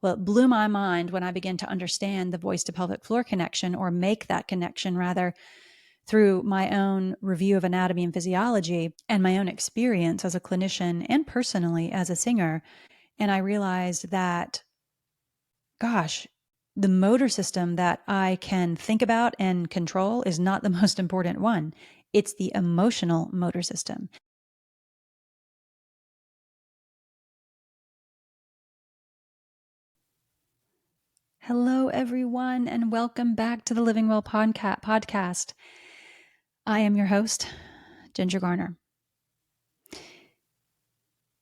Well, it blew my mind when I began to understand the voice to pelvic floor connection, or make that connection rather, through my own review of anatomy and physiology and my own experience as a clinician and personally as a singer. And I realized that, gosh, the motor system that I can think about and control is not the most important one. It's the emotional motor system. Hello, everyone, and welcome back to the Living Well podcast. I am your host, Ginger Garner.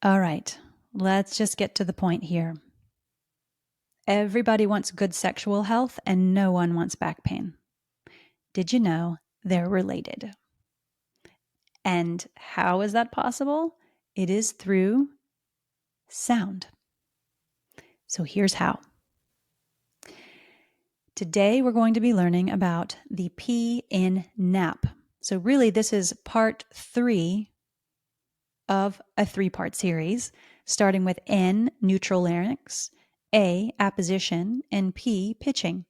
All right, let's just get to the point here. Everybody wants good sexual health, and no one wants back pain. Did you know they're related? And how is that possible? It is through sound. So here's how. Today, we're going to be learning about the P in N.A.P. So really, this is part 3 of a 3-part series, starting with N, neutral larynx, A, apposition, and P, pitching.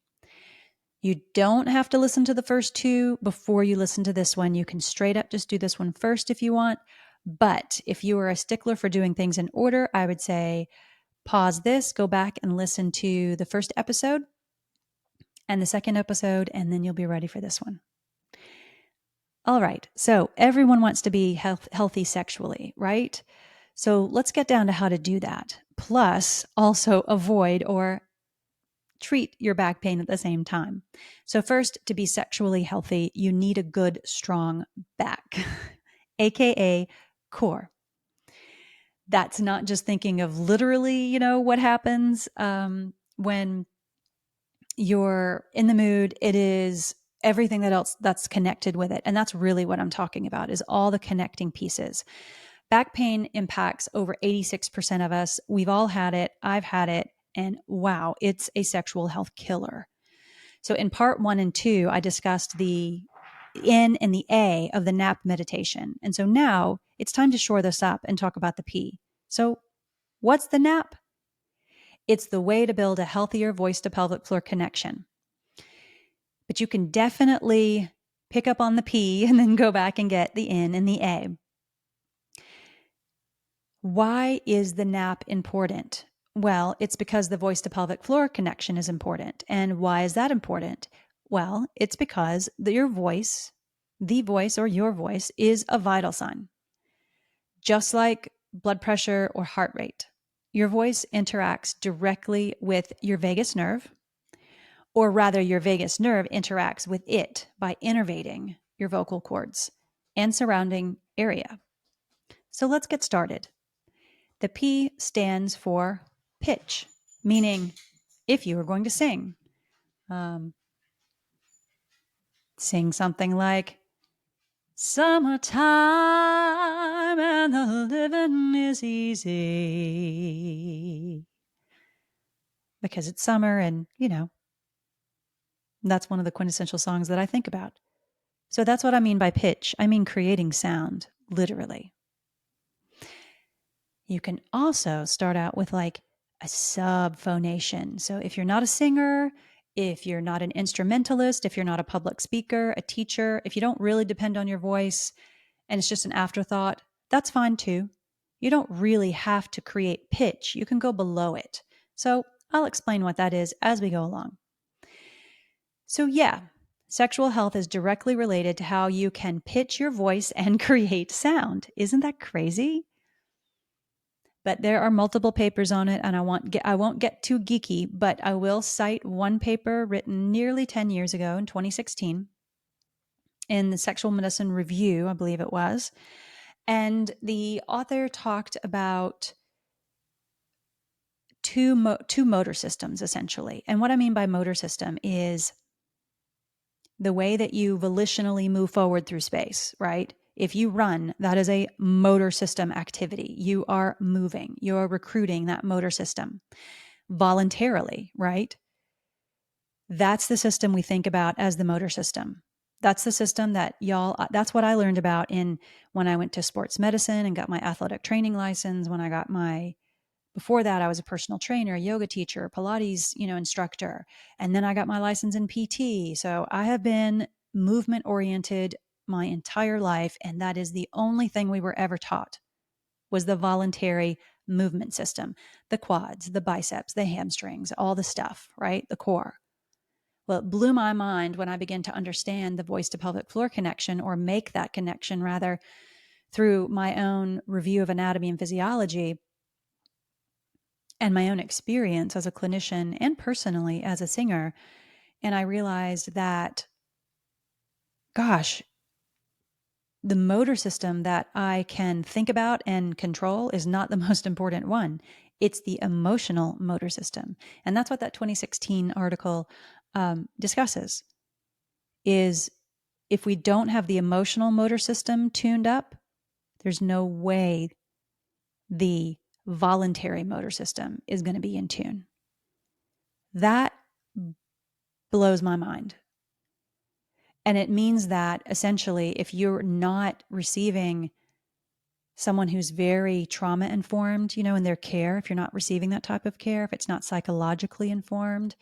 You don't have to listen to the first 2 before you listen to this one. You can straight up just do this one first if you want. But if you are a stickler for doing things in order, I would say pause this, go back and listen to the first episode and the second episode, and then you'll be ready for this one. All right. So everyone wants to be healthy sexually, right? So let's get down to how to do that. Plus, also avoid or treat your back pain at the same time. So first, to be sexually healthy, you need a good, strong back, aka core. That's not just thinking of literally, what happens when you're in the mood. It is everything else that's connected with it. And that's really what I'm talking about, is all the connecting pieces. Back pain impacts over 86% of us. We've all had it. I've had it. And wow, it's a sexual health killer. So in part 1 and 2, I discussed the N and the A of the N.A.P meditation. And so now it's time to shore this up and talk about the P. So what's the N.A.P? It's the way to build a healthier voice to pelvic floor connection. But you can definitely pick up on the P and then go back and get the N and the A. Why is the N.A.P important? Well, it's because the voice to pelvic floor connection is important. And why is that important? Well, it's because your voice, your voice is a vital sign. Just like blood pressure or heart rate, your voice interacts directly with your vagus nerve, or rather your vagus nerve interacts with it by innervating your vocal cords and surrounding area. So let's get started. The P stands for pitch, meaning if you were going to sing something like, summertime and the living is easy. Because it's summer and, that's one of the quintessential songs that I think about. So that's what I mean by pitch. I mean creating sound, literally. You can also start out with like a subphonation. So if you're not a singer, if you're not an instrumentalist, if you're not a public speaker, a teacher, if you don't really depend on your voice and it's just an afterthought, that's fine too. You don't really have to create pitch. You can go below it. So I'll explain what that is as we go along. So yeah, sexual health is directly related to how you can pitch your voice and create sound. Isn't that crazy? But there are multiple papers on it, and I won't get too geeky, but I will cite one paper written nearly 10 years ago in 2016 in the Sexual Medicine Review, I believe it was. And the author talked about two motor systems, essentially. And what I mean by motor system is the way that you volitionally move forward through space, right? If you run, that is a motor system activity. You are moving, you're recruiting that motor system voluntarily, right? That's the system we think about as the motor system. That's the system that that's what I learned about when I went to sports medicine and got my athletic training license, when I got my Before that, I was a personal trainer, yoga teacher, Pilates, instructor. And then I got my license in PT. So I have been movement oriented my entire life. And that is the only thing we were ever taught was the voluntary movement system, the quads, the biceps, the hamstrings, all the stuff, right? The core. Well, it blew my mind when I began to understand the voice to pelvic floor connection, or make that connection rather, through my own review of anatomy and physiology and my own experience as a clinician and personally as a singer. And I realized that, gosh, the motor system that I can think about and control is not the most important one. It's the emotional motor system. And that's what that 2016 article discusses, is if we don't have the emotional motor system tuned up, there's no way the voluntary motor system is going to be in tune. That blows my mind. And it means that essentially, if you're not receiving someone who's very trauma informed, in their care, if you're not receiving that type of care, if it's not psychologically informed,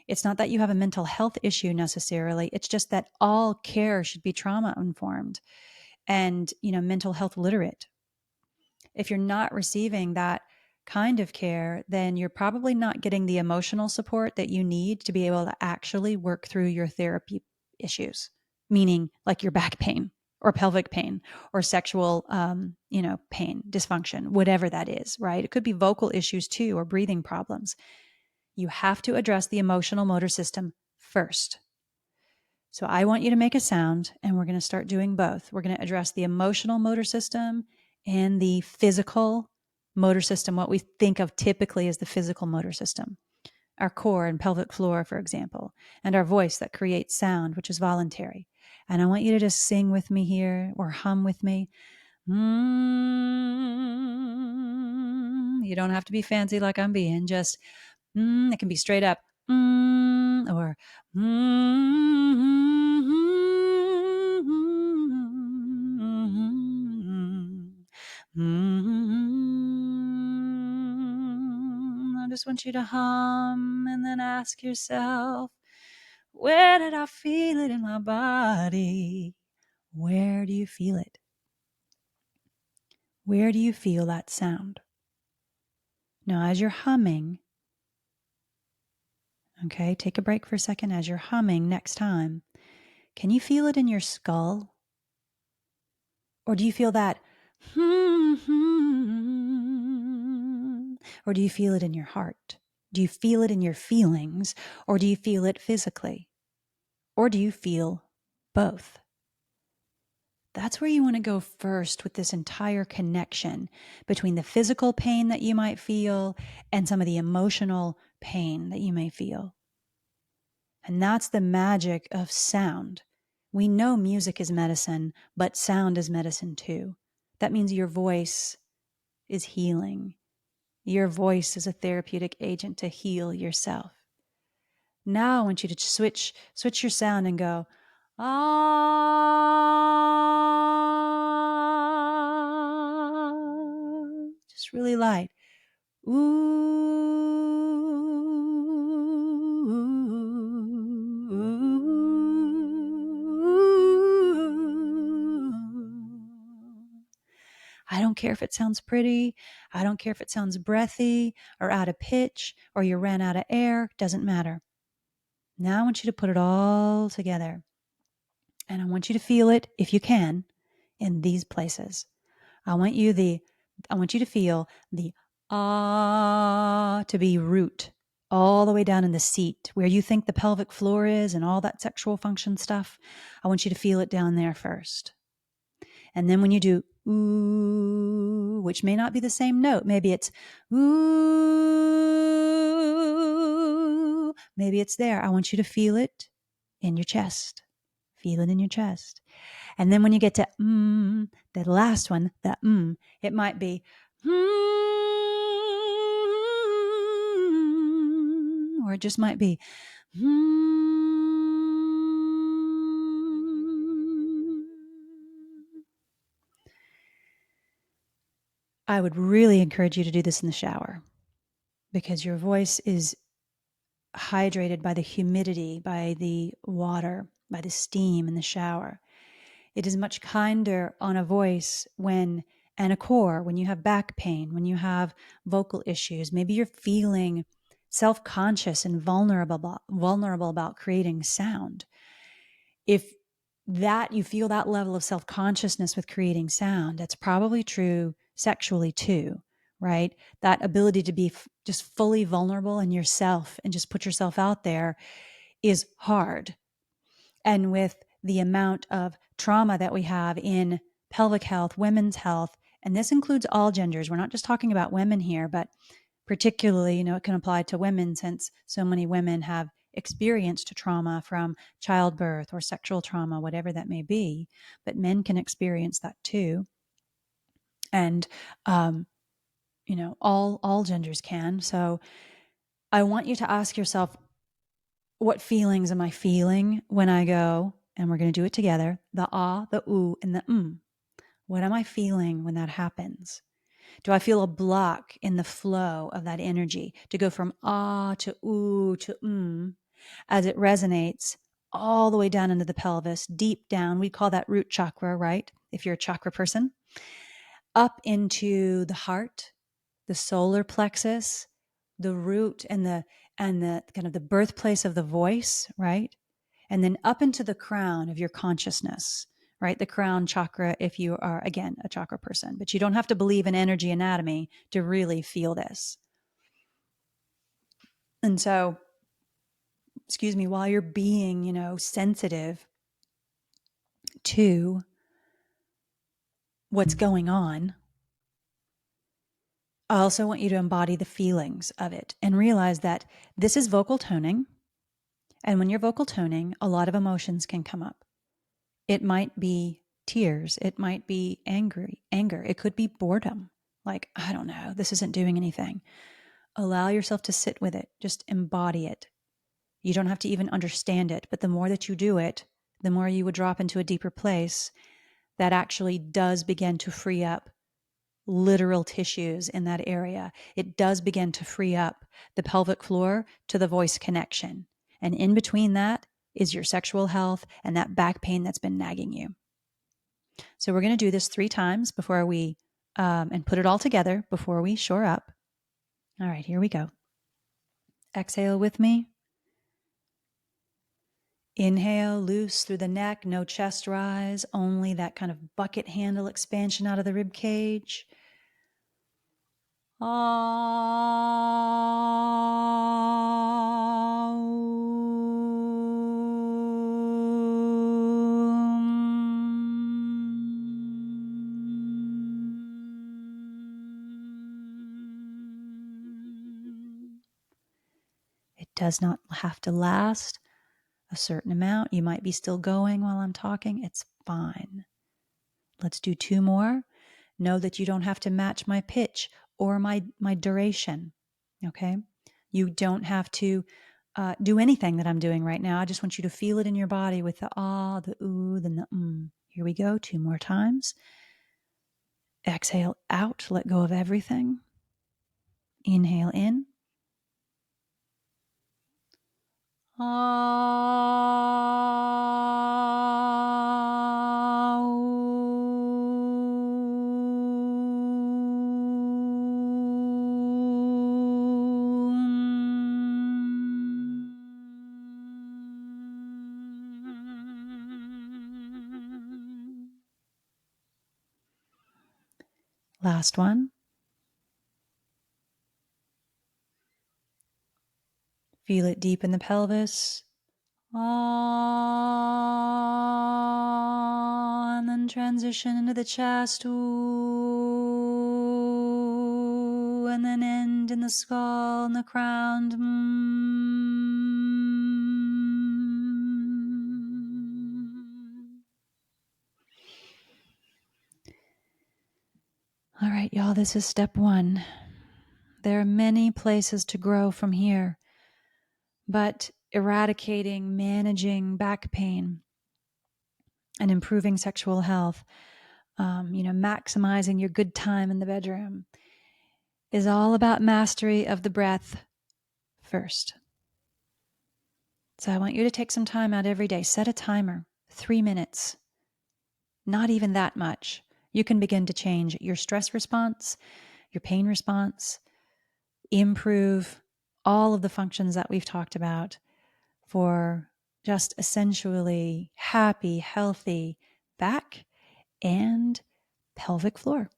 it's not that you have a mental health issue necessarily. It's just that all care should be trauma informed and, mental health literate. If you're not receiving that kind of care, then you're probably not getting the emotional support that you need to be able to actually work through your therapy issues, meaning like your back pain or pelvic pain or sexual, pain, dysfunction, whatever that is, right? It could be vocal issues too, or breathing problems. You have to address the emotional motor system first. So I want you to make a sound, and we're going to start doing both. We're going to address the emotional motor system and the physical motor system, what we think of typically as the physical motor system, our core and pelvic floor, for example, and our voice that creates sound, which is voluntary. And I want you to just sing with me here, or hum with me. You don't have to be fancy like I'm being, just it can be straight up or I just want you to hum and then ask yourself, where did I feel it in my body? Where do you feel it? Where do you feel that sound? Now, as you're humming, okay, take a break for a second. As you're humming next time, can you feel it in your skull? Or do you feel that, or do you feel it in your heart? Do you feel it in your feelings, or do you feel it physically? Or do you feel both? That's where you want to go first with this entire connection between the physical pain that you might feel and some of the emotional pain that you may feel. And that's the magic of sound. We know music is medicine, but sound is medicine too. That means your voice is healing. Your voice is a therapeutic agent to heal yourself. Now I want you to switch your sound and go, ah, just really light. I don't care if it sounds pretty. I don't care if it sounds breathy or out of pitch or you ran out of air. Doesn't matter. Now I want you to put it all together. And I want you to feel it, if you can, in these places. I want you to feel the ah to be root all the way down in the seat where you think the pelvic floor is and all that sexual function stuff. I want you to feel it down there first. And then when you do ooh, which may not be the same note, maybe it's ooh, maybe it's there. I want you to feel it in your chest. Feel it in your chest. And then when you get to the last one, the it might be or it just might be I would really encourage you to do this in the shower. because your voice is hydrated by the humidity, by the water, by the steam in the shower. It is much kinder on a voice and a core when you have back pain, when you have vocal issues. Maybe you're feeling self-conscious and vulnerable about creating sound. If that you feel that level of self-consciousness with creating sound, that's probably true sexually too, right? That ability to be just fully vulnerable in yourself and just put yourself out there is hard. And with the amount of trauma that we have in pelvic health, women's health, and this includes all genders. We're not just talking about women here, but particularly, it can apply to women since so many women have experienced trauma from childbirth or sexual trauma, whatever that may be. But men can experience that too. And, all genders can. So I want you to ask yourself, what feelings am I feeling when I go, and we're going to do it together, the ah, the ooh, and the What am I feeling when that happens? Do I feel a block in the flow of that energy to go from ah to ooh to as it resonates all the way down into the pelvis, deep down? We call that root chakra, right? If you're a chakra person, up into the heart, the solar plexus, the root and the kind of the birthplace of the voice, right? And then up into the crown of your consciousness, right? The crown chakra, if you are, again, a chakra person. But you don't have to believe in energy anatomy to really feel this. And so, while you're being, sensitive to what's going on, I also want you to embody the feelings of it and realize that this is vocal toning. And when you're vocal toning, a lot of emotions can come up. It might be tears. It might be anger. It could be boredom. Like, I don't know, this isn't doing anything. Allow yourself to sit with it. Just embody it. You don't have to even understand it, but the more that you do it, the more you would drop into a deeper place that actually does begin to free up literal tissues in that area. It does begin to free up the pelvic floor to the voice connection. And in between that is your sexual health and that back pain that's been nagging you. So we're going to do this 3 times before we, and put it all together before we shore up. All right, here we go. Exhale with me. Inhale, loose through the neck, no chest rise, only that kind of bucket handle expansion out of the rib cage. It does not have to last a certain amount. You might be still going while I'm talking. It's fine. Let's do 2 more. Know that you don't have to match my pitch or my duration. Okay? You don't have to do anything that I'm doing right now. I just want you to feel it in your body with the ah, the ooh, then the Here we go. 2 more times. Exhale out. Let go of everything. Inhale in. Last one. Feel it deep in the pelvis. And then transition into the chest. Ooh, and then end in the skull and the crown. All right, y'all, this is step 1. There are many places to grow from here, but eradicating, managing back pain, and improving sexual health, maximizing your good time in the bedroom. is all about mastery of the breath first. So I want you to take some time out every day. Set a timer, 3 minutes, not even that much. You can begin to change your stress response, your pain response, improve all of the functions that we've talked about for just essentially happy, healthy back and pelvic floor.